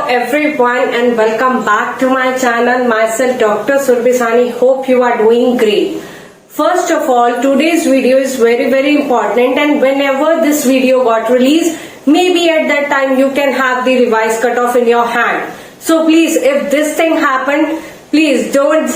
everyone and welcome back to my channel. Myself Dr. Surbhi Sahni. Hope you are doing great. First of all, today's video is very important, and whenever this video got released, maybe at that time you can have the revised cutoff in your hand. So please, if this thing happened, please don't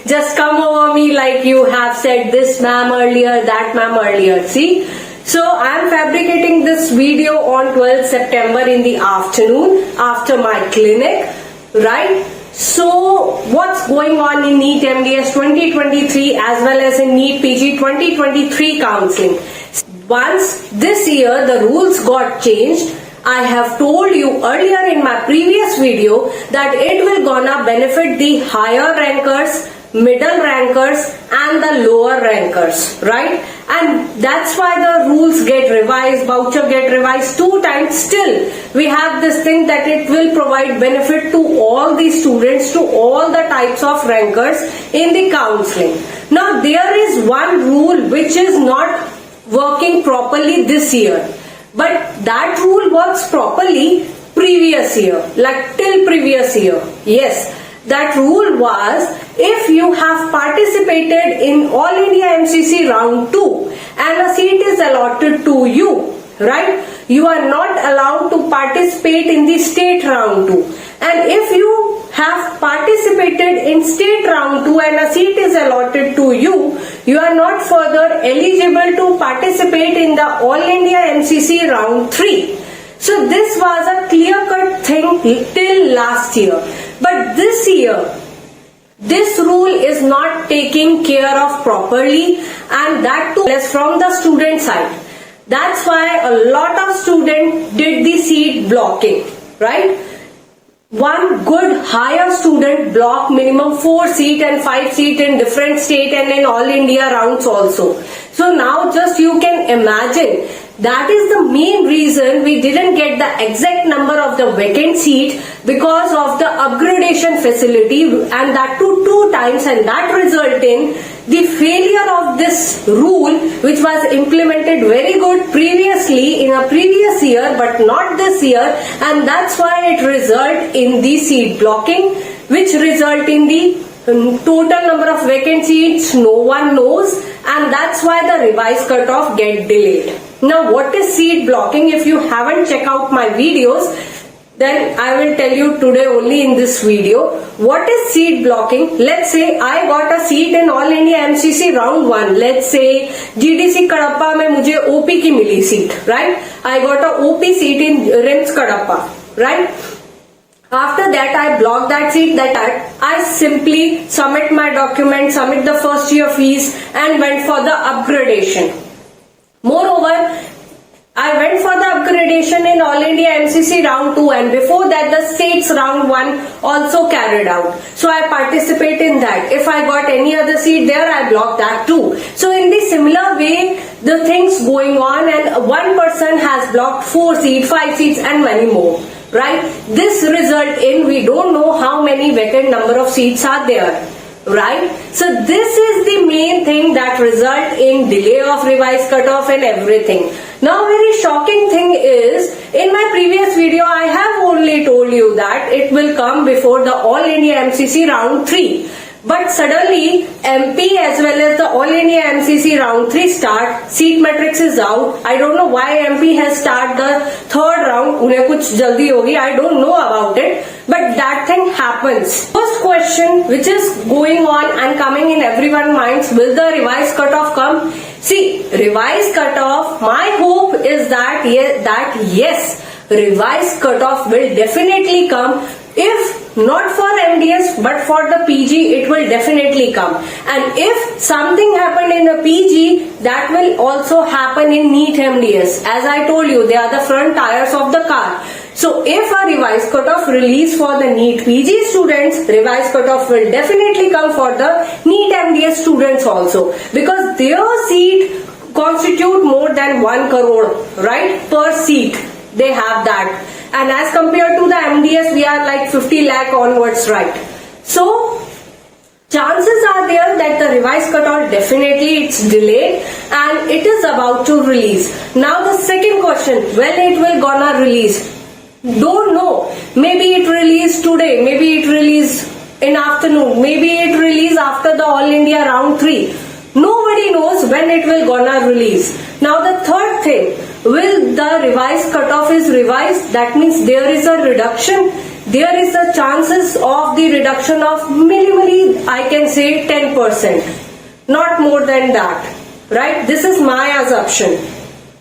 just come over me like you have said this ma'am earlier, that ma'am earlier. See? So I am fabricating this video on 12th September in the afternoon after my clinic, right? So what's going on in NEET MDS 2023 as well as in NEET PG 2023 counseling? Once this year the rules got changed, I have told you earlier in my previous video that it will gonna benefit the higher rankers, middle rankers and the lower rankers, right? And that's why the rules get revised, voucher get revised 2 times. Still we have this thing that it will provide benefit to all the students, to all the types of rankers in the counseling. Now there is one rule which is not working properly this year, but that rule works properly previous year, like till previous year. Yes, that rule was, if you have participated in All India MCC round 2 and a seat is allotted to you, right, you are not allowed to participate in the state round 2. And if you have participated in state round 2 and a seat is allotted to you, you are not further eligible to participate in the All India MCC round 3. So this was a clear-cut thing till last year. But this year, this rule is not taken care of properly, and that too is from the student side. That's why a lot of students did the seat blocking, right? One good higher student blocked minimum 4 seat and 5 seat in different state and in all India rounds also. So now just you can imagine, that is the main reason we didn't get the exact number of the vacant seat because of the upgradation facility, and that too 2 times, and that result in the failure of this rule which was implemented very good previously in a previous year but not this year, and that's why it result in the seat blocking, which result in the total number of vacant seats no one knows, and that's why the revised cutoff get delayed. Now what is seat blocking? If you haven't checked out my videos, then I will tell you today only in this video. What is seat blocking? Let's say I got a seat in All India MCC round 1. Let's say GDC Kadapa में मुझे OP की मिली seat, right? I got a OP seat in RIMS Kadapa, right? After that, I block that seat. I simply submit my document, submit the first year fees, and went for the upgradation. Moreover, I went for the upgradation in All India MCC round 2, and before that the states round 1 also carried out. So I participate in that. If I got any other seat there, I block that too. So in the similar way, the things going on, and one person has blocked 4 seats, 5 seats and many more. Right? This result in, we don't know how many vacant number of seats are there. Right? So this is the main thing that result in delay of revised cutoff and everything. Now very shocking thing is, in my previous video I have only told you that it will come before the All India MCC round 3. But suddenly MP as well as the All India MCC round 3 start, seat matrix is out. I don't know why MP has started the 3rd round. Unhe kuch jaldi hogi, I don't know about it. But that thing happens. First question which is going on and coming in everyone's minds, will the revised cutoff come? See, revised cutoff, my hope is that yes, revised cutoff will definitely come. If not for MDS but for the PG, it will definitely come. And if something happened in the PG, that will also happen in NEET MDS. As I told you, they are the front tires of the car. So if a revised cutoff release for the NEET PG students, revised cutoff will definitely come for the NEET MDS students also, because their seat constitute more than 1 crore, right, per seat. They have that, and as compared to the MDS, we are like 50 lakh onwards, right? So chances are there that the revised cutoff definitely it's delayed and it is about to release. Now the second question, when it will gonna release? Don't know. Maybe today, maybe it release in afternoon, maybe it release after the All India round 3. Nobody knows when it will gonna release. Now the third thing, will the revised cutoff is revised? That means there is a reduction. There is a chances of the reduction of minimally, I can say 10%, not more than that, right? This is my assumption,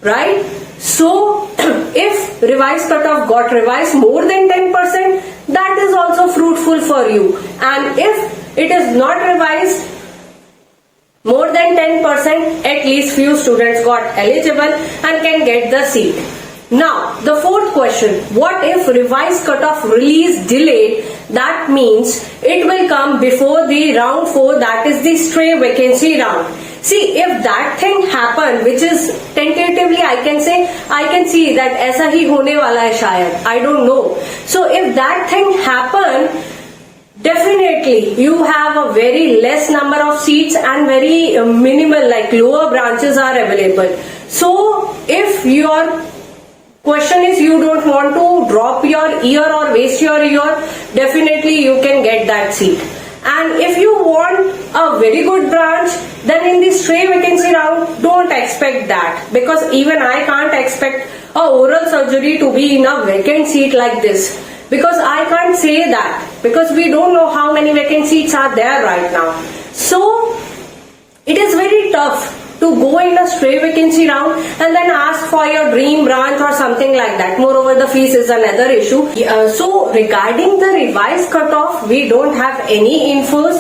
right? So if revised cutoff got revised more than 10%, that is also fruitful for you. And if it is not revised more than 10%, at least few students got eligible and can get the seat. Now, the fourth question, what if revised cutoff release delayed? That means it will come before the round 4, that is the stray vacancy round. See, if that thing happen, which is tentatively I can see that ऐसा ही होने वाला है शायद, I don't know. So if that thing happen, definitely you have a very less number of seats and very minimal, like lower branches are available. So if your question is you don't want to drop your year or waste your year, definitely you can get that seat. And if you want a very good branch, then in the stray vacancy round, don't expect that, because even I can't expect a oral surgery to be in a vacant seat like this, because I can't say that, because we don't know how many vacant seats are there right now. So it is very tough to go in a stray vacancy round and then ask for your dream branch or something like that. Moreover, the fees is another issue. So regarding the revised cutoff, we don't have any infos.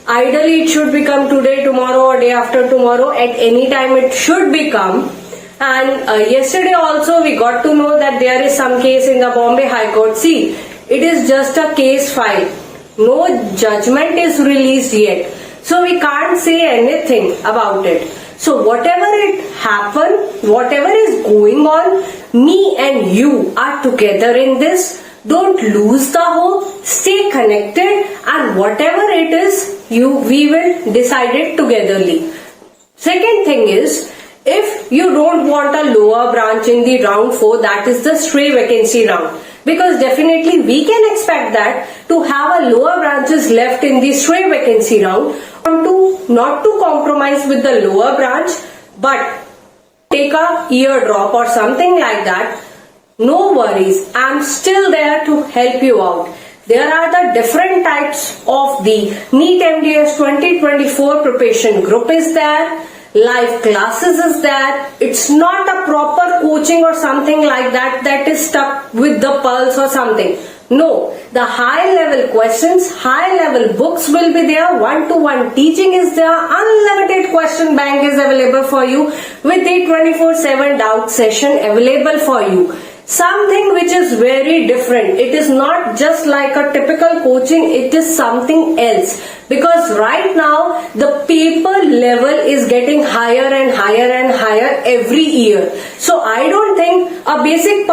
Ideally, it should become today, tomorrow or day after tomorrow. At any time, it should become. And yesterday also we got to know that there is some case in the Bombay High Court. See, it is just a case file. No judgment is released yet. So we can't say anything about it. So whatever it happened, whatever is going on, me and you are together in this. Don't lose the hope. Stay connected, and whatever it is, we will decide it togetherly. Second thing is, if you don't want a lower branch in the round 4, that is the stray vacancy round, because definitely we can expect that to have a lower branches left in the stray vacancy round, not to compromise with the lower branch, but take a ear drop or something like that. No worries, I'm still there to help you out. There are the different types of the NEET MDS 2024 preparation group is there. Live classes is there. It's not a proper coaching or something like that is stuck with the pulse or something. No, the high level questions, high level books will be there, one-to-one teaching is there, unlimited question bank is available for you with the 24/7 doubt session available for you. Something which is very different. It is not just like a typical coaching, it is something else. Because right now the paper level is getting higher and higher and higher every year. So I don't think a basic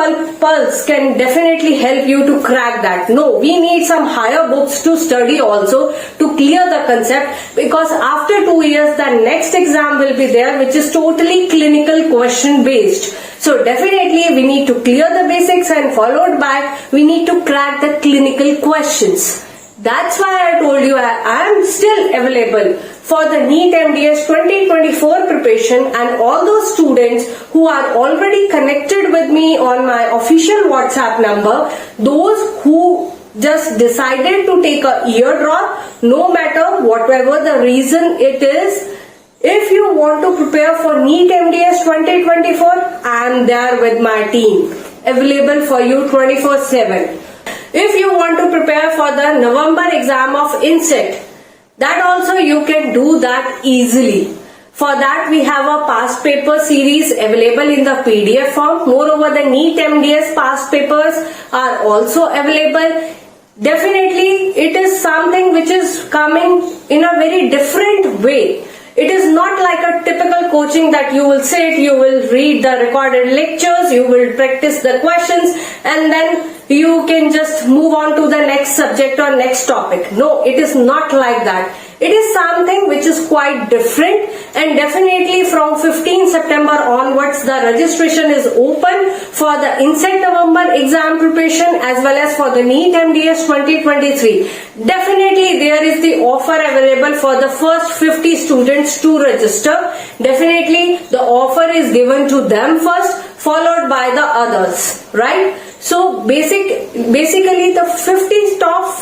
pulse can definitely help you to crack that. No, we need some higher books to study also to clear the concept, because after 2 years the next exam will be there, which is totally clinical question based. So definitely we need to clear the basics, and followed by we need to crack the clinical questions. That's why I told you I am still available for the NEET MDS 2024 preparation, and all those students who are already connected with me on my official WhatsApp number, those who just decided to take a ear drop, no matter whatever the reason it is. If you want to prepare for NEET MDS 2024, I am there with my team, available for you 24/7. If you want to prepare for the November exam of INSET, that also you can do that easily. For that we have a past paper series available in the PDF form. Moreover, the NEET MDS past papers are also available. Definitely it is something which is coming in a very different way. It is not like a typical coaching that you will sit, you will read the recorded lectures, you will practice the questions, and then you can just move on to the next subject or next topic. No, it is not like that. It is something which is quite different, and definitely from 15 September onwards the registration is open for the Insect November exam preparation as well as for the NEET MDS 2023. Definitely there is the offer available for the first 50 students to register. Definitely the offer is given to them first, followed by the others, right? So basically the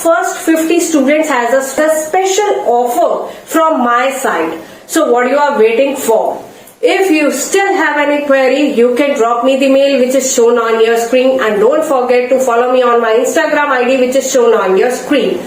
first 50 students has a special offer from my side. So what you are waiting for? If you still have any query, you can drop me the mail which is shown on your screen, and don't forget to follow me on my Instagram ID which is shown on your screen.